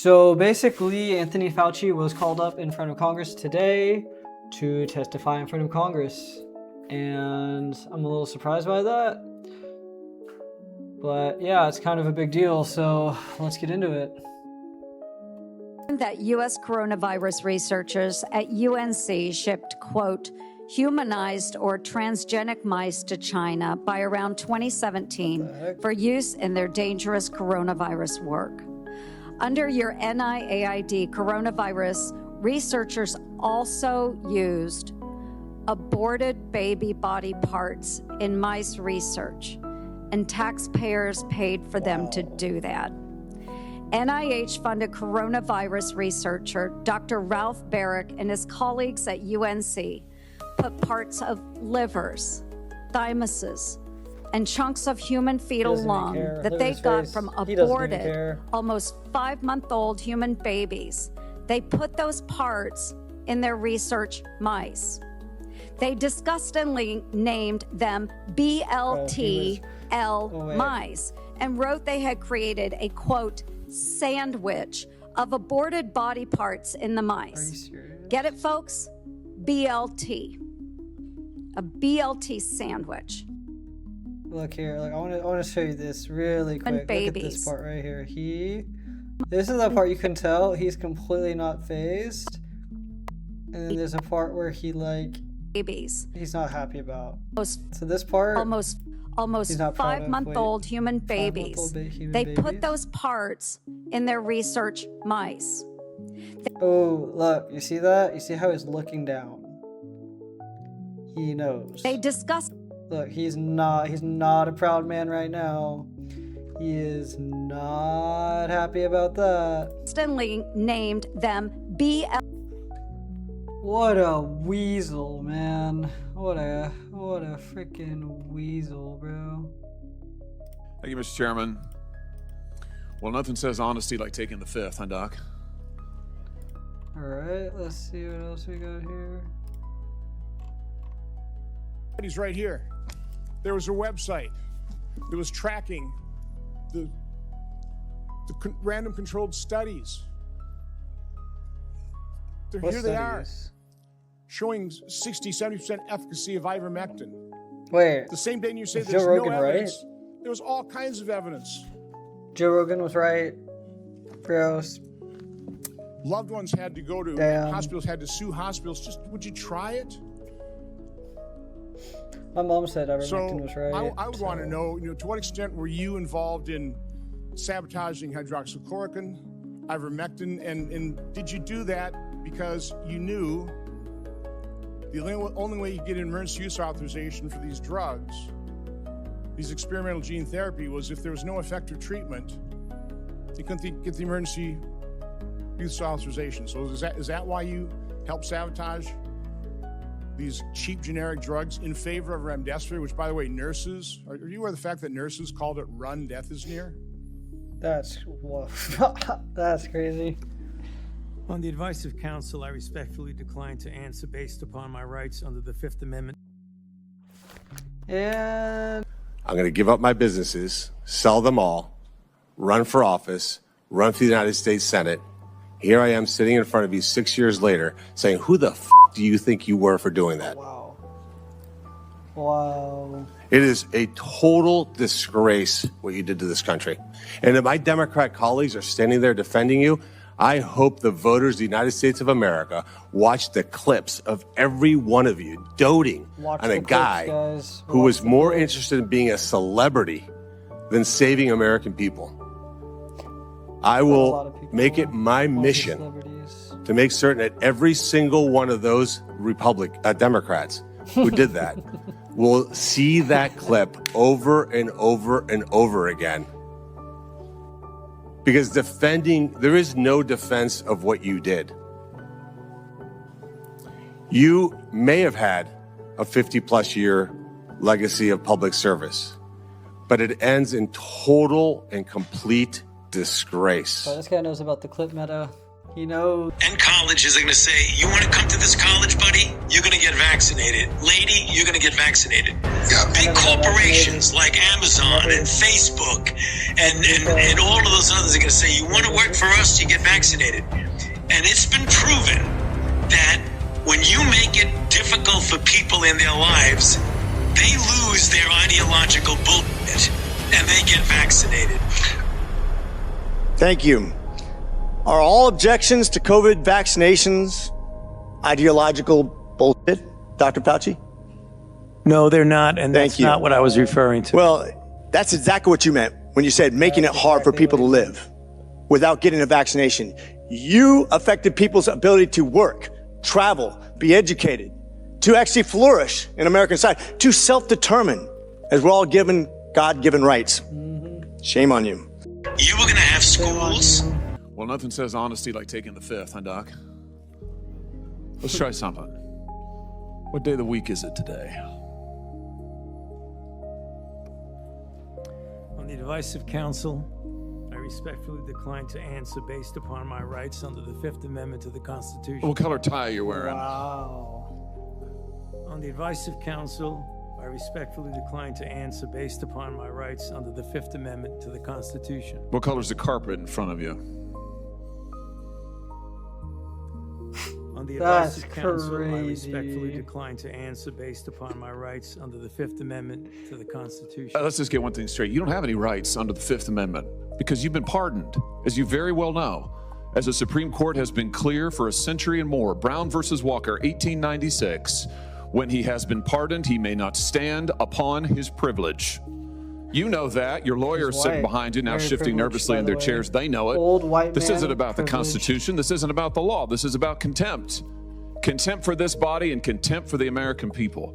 So basically, Anthony Fauci was called up in front of Congress today to testify in front of Congress. And I'm a little surprised by that. But yeah, it's kind of a big deal, so let's get into it. That U.S. coronavirus researchers at UNC shipped, quote, humanized or transgenic mice to China by around 2017 for use in their dangerous coronavirus work. Under your NIAID coronavirus, researchers also used aborted baby body parts in mice research, and taxpayers paid for them to do that. NIH-funded coronavirus researcher Dr. Ralph Barrick and his colleagues at UNC put parts of livers, thymuses, and chunks of human fetal lung that they got from aborted, almost 5-month-old human babies. They put those parts in their research mice. They disgustingly named them BLTL mice and wrote they had created a, quote, sandwich of aborted body parts in the mice. Are you serious? Get it, folks? BLT. A BLT sandwich. Look here, like I want to show you this really quick. Look at this part right here. This is the part you can tell he's completely not phased. And then there's a part where he he's not happy about. So this part, almost 5-month-old human babies. They put those parts in their research mice. Oh, look, you see that? You see how he's looking down? He knows. They discussed. Look, he's not a proud man right now. He is not happy about that. Stanley named them BL. What a weasel, man. What a freaking weasel, bro. Thank you, Mr. Chairman. Well, nothing says honesty like taking the fifth, huh, Doc? All right, let's see what else we got here. He's right here. There was a website that was tracking the random controlled studies. Here they are, showing 60-70% efficacy of ivermectin. Wait. The same day you say there's Joe Rogan no evidence, right? there was all kinds of evidence. Joe Rogan was right. Gross. Loved ones had to go to hospitals, had to sue hospitals. Just, would you try it? My mom said ivermectin was right. I would want to know, to what extent were you involved in sabotaging hydroxychloroquine, ivermectin, and did you do that because you knew the only way you get an emergency use authorization for these drugs, these experimental gene therapy, was if there was no effective treatment, you couldn't get the emergency use authorization. So is that why you helped sabotage these cheap generic drugs in favor of remdesivir, which, by the way, nurses, are you aware of the fact that nurses called it run, death is near? That's crazy. On the advice of counsel, I respectfully decline to answer based upon my rights under the Fifth Amendment. And I'm going to give up my businesses, sell them all, run for office, run for the United States Senate. Here I am sitting in front of you 6 years later saying, who the f*** do you think you were for doing that? Wow. It is a total disgrace what you did to this country. And if my Democrat colleagues are standing there defending you, I hope the voters of the United States of America watch the clips of every one of you doting on a guy who was more interested in being a celebrity than saving American people. I will make it my mission to make certain that every single one of those Democrats who did that will see that clip over and over and over again. Because there is no defense of what you did. You may have had a 50-plus year legacy of public service, but it ends in total and complete disgrace. So this guy knows about the clip meta. He knows. And colleges are going to say, you want to come to this college, buddy? You're going to get vaccinated. Lady, you're going to get vaccinated. Yeah. Big corporations like Amazon and Facebook and all of those others are going to say, you want to work for us, you get vaccinated. And it's been proven that when you make it difficult for people in their lives, they lose their ideological bullshit and they get vaccinated. Thank you. Are all objections to COVID vaccinations ideological bullshit, Dr. Fauci? No, they're not, and that's not what I was referring to. Well, that's exactly what you meant when you said making it hard for people to live without getting a vaccination. You affected people's ability to work, travel, be educated, to actually flourish in American society, to self-determine, as we're all given God-given rights. Shame on you. You were going to have schools. Well, nothing says honesty like taking the fifth, huh, Doc? Let's try something. What day of the week is it today? On the advice of counsel, I respectfully decline to answer based upon my rights under the Fifth Amendment to the Constitution. What color tie you're wearing? Wow. On the advice of counsel, I respectfully decline to answer based upon my rights under the Fifth Amendment to the Constitution. What color's the carpet in front of you? On the advice of counsel, I respectfully decline to answer based upon my rights under the Fifth Amendment to the Constitution. Let's just get one thing straight. You don't have any rights under the Fifth Amendment because you've been pardoned, as you very well know. As the Supreme Court has been clear for a century and more, Brown versus Walker, 1896, when he has been pardoned, he may not stand upon his privilege. You know that. Your lawyer is sitting behind you now, shifting nervously in their chairs. They know it. Old white man. This isn't about the Constitution. This isn't about the law. This is about contempt. Contempt for this body and contempt for the American people.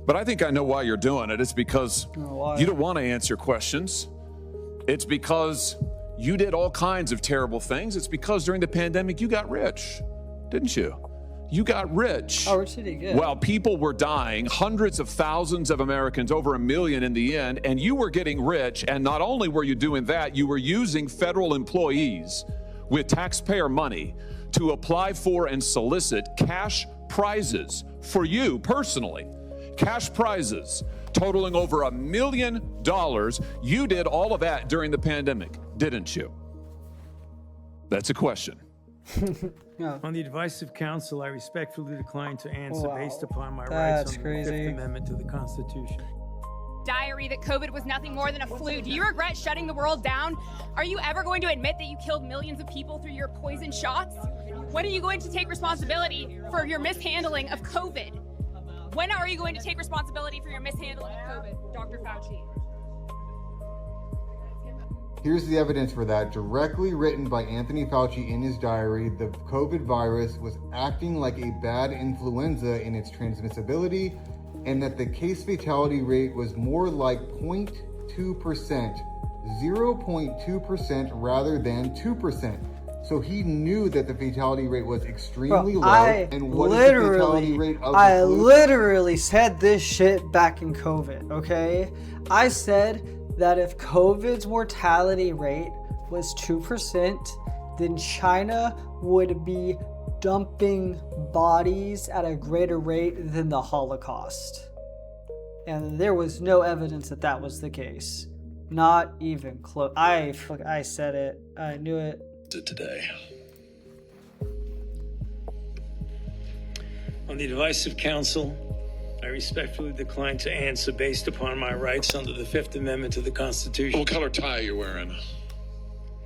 But I think I know why you're doing it. It's because you don't want to answer questions. It's because you did all kinds of terrible things. It's because during the pandemic, you got rich, didn't you? You got rich. Oh, rich did he get? While people were dying, hundreds of thousands of Americans, over 1 million in the end, and you were getting rich. And not only were you doing that, you were using federal employees with taxpayer money to apply for and solicit cash prizes for you personally. Cash prizes totaling over $1 million. You did all of that during the pandemic, didn't you? That's a question. No. On the advice of counsel, I respectfully decline to answer based upon my rights under the Fifth Amendment to the Constitution. Diary that COVID was nothing more than a flu. Do you regret shutting the world down? Are you ever going to admit that you killed millions of people through your poison shots? When are you going to take responsibility for your mishandling of COVID? When are you going to take responsibility for your mishandling of COVID, Dr. Fauci? Here's the evidence for that, directly written by Anthony Fauci in his diary. The COVID virus was acting like a bad influenza in its transmissibility, and that the case fatality rate was more like 0.2%, 0.2% rather than 2%. So he knew that the fatality rate was extremely low. And what is the fatality rate of the flu? literally said this shit back in COVID, okay? I said that if COVID's mortality rate was 2%, then China would be dumping bodies at a greater rate than the Holocaust. And there was no evidence that that was the case. Not even close. I said it. I knew it. Today. On the advice of counsel, I respectfully decline to answer based upon my rights under the Fifth Amendment to the Constitution. What color tie are you wearing?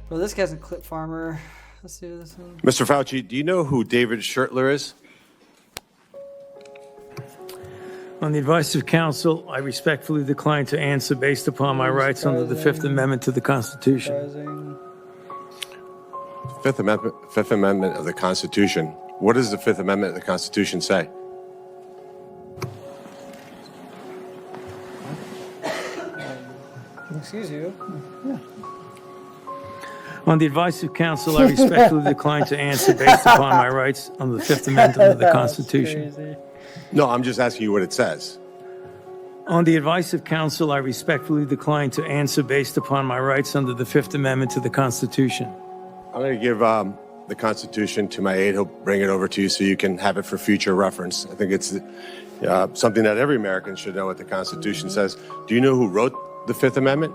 Well, this guy's a clip farmer. Let's do this one. Mr. Fauci, do you know who David Schertler is? On the advice of counsel, I respectfully decline to answer based upon my rights under the Fifth Amendment to the Constitution. Fifth Amendment of the Constitution. What does the Fifth Amendment of the Constitution say? Excuse you. Yeah. On the advice of counsel, I respectfully decline to answer based upon my rights under the Fifth Amendment of the Constitution. No, I'm just asking you what it says. On the advice of counsel, I respectfully decline to answer based upon my rights under the Fifth Amendment to the Constitution. I'm going to give the Constitution to my aide. He'll bring it over to you so you can have it for future reference. I think it's something that every American should know what the Constitution says. Do you know who wrote the Fifth Amendment?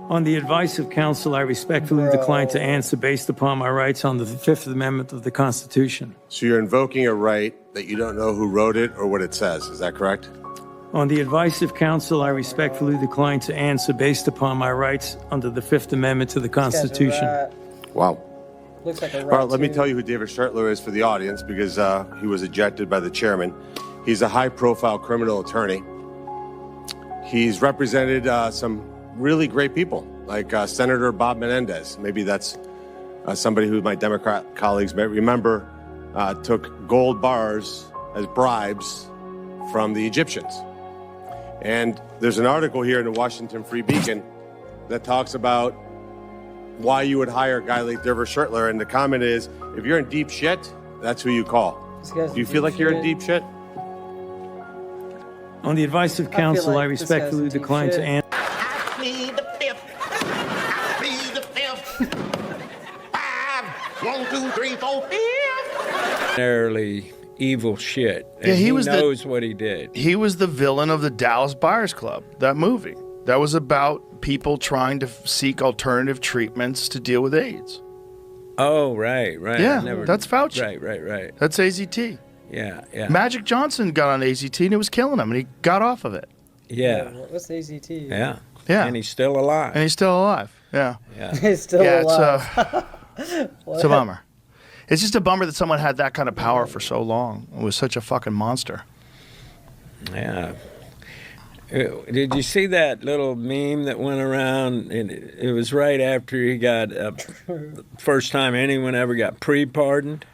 On the advice of counsel, I respectfully decline to answer based upon my rights on the Fifth Amendment of the Constitution. So you're invoking a right that you don't know who wrote it or what it says. Is that correct? On the advice of counsel, I respectfully decline to answer based upon my rights under the Fifth Amendment to the Constitution. Wow. Looks like a rat. All right, let me tell you who David Schertler is for the audience, because he was ejected by the chairman. He's a high-profile criminal attorney. He's represented some really great people, like Senator Bob Menendez. Maybe that's somebody who my Democrat colleagues may remember took gold bars as bribes from the Egyptians. And there's an article here in the Washington Free Beacon that talks about why you would hire a guy like David Schertler. And the comment is, if you're in deep shit, that's who you call. Do you feel like you're in deep shit? On the advice of counsel, I respectfully decline to answer. I plead the fifth. I plead the fifth. 5, 1, 2, 3, 4, 5. Narrowly evil shit. And yeah, he knows what he did. He was the villain of the Dallas Buyers Club, that movie. That was about people trying to seek alternative treatments to deal with AIDS. Oh, right. Yeah, that's Fauci. Right. That's AZT. Yeah. Magic Johnson got on AZT and it was killing him, and he got off of it. Yeah. What's AZT? Yeah. Yeah. And he's still alive. Yeah. He's still alive. It's a bummer. It's just a bummer that someone had that kind of power for so long. It was such a fucking monster. Yeah. Did you see that little meme that went around? And it was right after he got, first time anyone ever got pre-pardoned.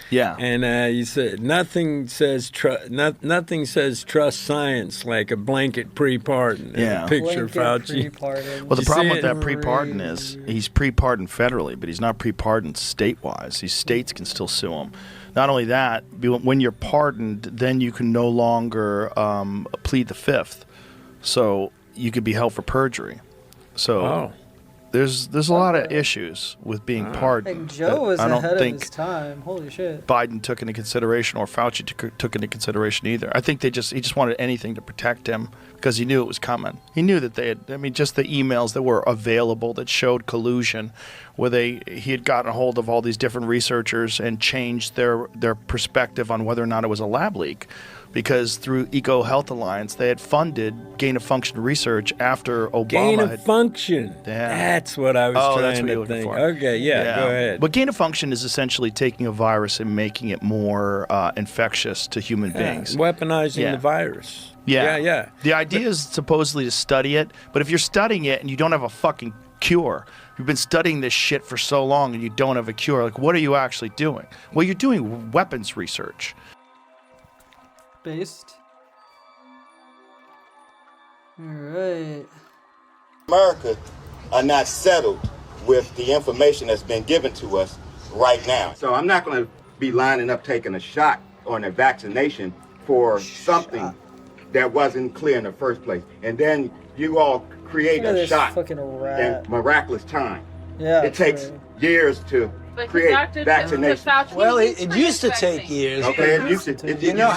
Yeah. And you said nothing says trust science like a blanket pre-pardon. Yeah. Picture Fauci. Well, the problem with that pre-pardon is he's pre-pardoned federally, but he's not pre-pardoned state-wise. These states can still sue him. Not only that, when you're pardoned, then you can no longer plead the fifth. So you could be held for perjury. So there's a lot of issues with being pardoned. Like Joe was ahead of his time. Holy shit. Biden took into consideration, or Fauci took into consideration either. I think he just wanted anything to protect him because he knew it was coming. He knew that just the emails that were available that showed collusion, where he had gotten a hold of all these different researchers and changed their perspective on whether or not it was a lab leak. Because through EcoHealth Alliance, they had funded gain-of-function research after Obama. Gain-of-function. Yeah. That's what I was trying to think. Okay, yeah, go ahead. But gain-of-function is essentially taking a virus and making it more infectious to human beings. Weaponizing the virus. Yeah. The idea is supposedly to study it, but if you're studying it and you don't have a fucking cure, you've been studying this shit for so long and you don't have a cure, like, what are you actually doing? Well, you're doing weapons research. Based. All right. America are not settled with the information that's been given to us right now. So I'm not going to be lining up taking a shot or a vaccination for something that wasn't clear in the first place. And then you all create a shot in miraculous time. Yeah, it takes years to create vaccination. Well, it used to take years. Okay, it used to. You know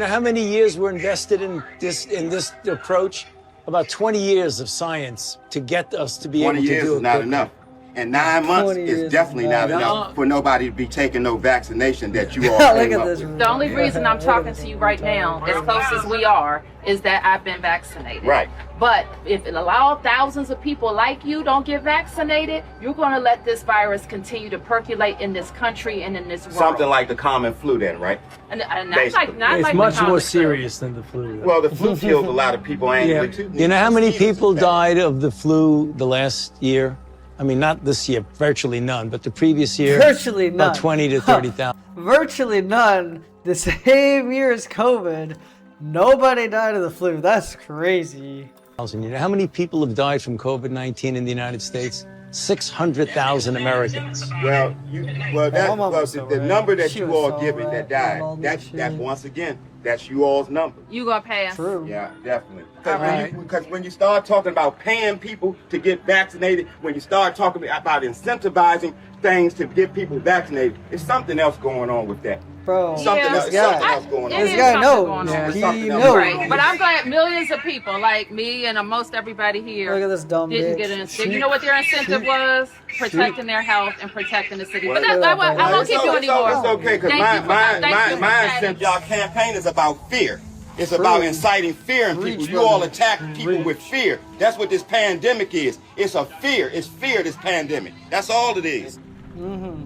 how many years were invested in this approach? About 20 years of science to get us to be able to do it. 20 years is not enough. And 9 months is definitely not enough for nobody to be taking no vaccination that you all came up with. The only reason I'm talking to you right now, as close as we are, is that I've been vaccinated. Right. But if it allows thousands of people like you don't get vaccinated, you're going to let this virus continue to percolate in this country and in this world. Something like the common flu then, right? And it's much more serious than the flu. Well, the flu killed a lot of people annually too. You know how many people died of the flu the last year? I mean, not this year, virtually none, but the previous year, virtually none. About 20 to 30,000. Virtually none. The same year as COVID, nobody died of the flu. That's crazy. You know how many people have died from COVID-19 in the United States? 600,000 Americans. Well, the number that you all giving that died, that's once again, That's you all's number. You gonna pay us? True. Yeah, definitely. Right. Because when you start talking about paying people to get vaccinated, when you start talking about incentivizing things to get people vaccinated, there's something else going on with that. Bro, Something else going on. This guy knows. He knows. Right. But I'm glad millions of people like me and most everybody here Look at this dumb didn't bitch. get an incentive. You know what their incentive was? Protecting their health and protecting the city. Well, But I won't keep you anymore. It's okay, because my incentive, y'all campaign is about fear. It's about inciting fear in people. You all attack people with fear. That's what this pandemic is. It's a fear. It's fear, this pandemic. That's all it is. Mm-hmm.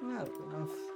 Not enough.